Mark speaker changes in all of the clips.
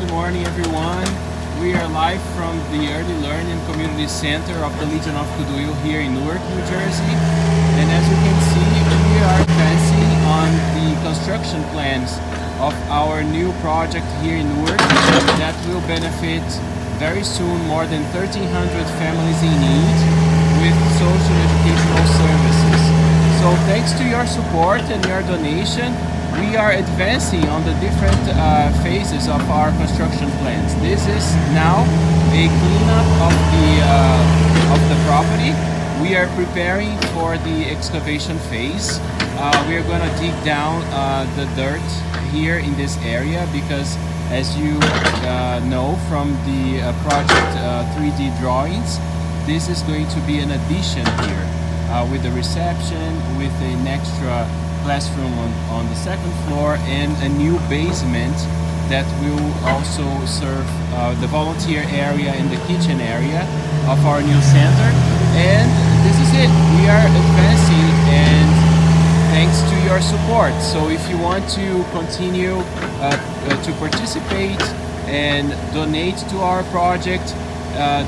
Speaker 1: morning everyone. We are live from the Early Learning Community Center of the Legion of Kuduil here in Newark, New Jersey. And as you can see, we are advancing on the construction plans of our new project here in Newark that will benefit very soon more than 1,300 families in need with social educational services. So thanks to your support and your donation, we are advancing on the different phases of our construction plans. This is now a cleanup of the property. We are preparing for the excavation phase. We are going to dig down the dirt here in this area because, as you know from the project 3D drawings, this is going to be an addition here with the reception, with an extra classroom on the second floor and a new basement that will also serve the volunteer area and the kitchen area of our new center. And this is it. We are advancing, and thanks to your support. So if you want to continue to participate and donate to our project,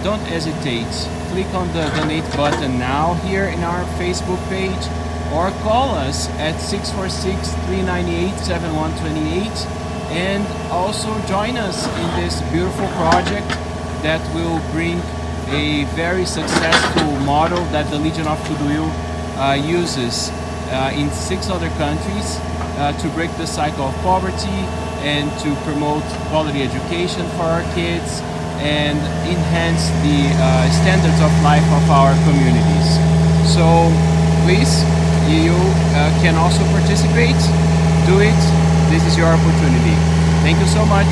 Speaker 1: don't hesitate. Click on the donate button now here in our Facebook page, or call us at 646-398-7128 and also join us in this beautiful project that will bring a very successful model that the Legion of Kuduil uses in 6 other countries to break the cycle of poverty and to promote quality education for our kids and enhance the standards of life of our communities. So please, you can also participate. Do it. This is your opportunity. Thank you so much.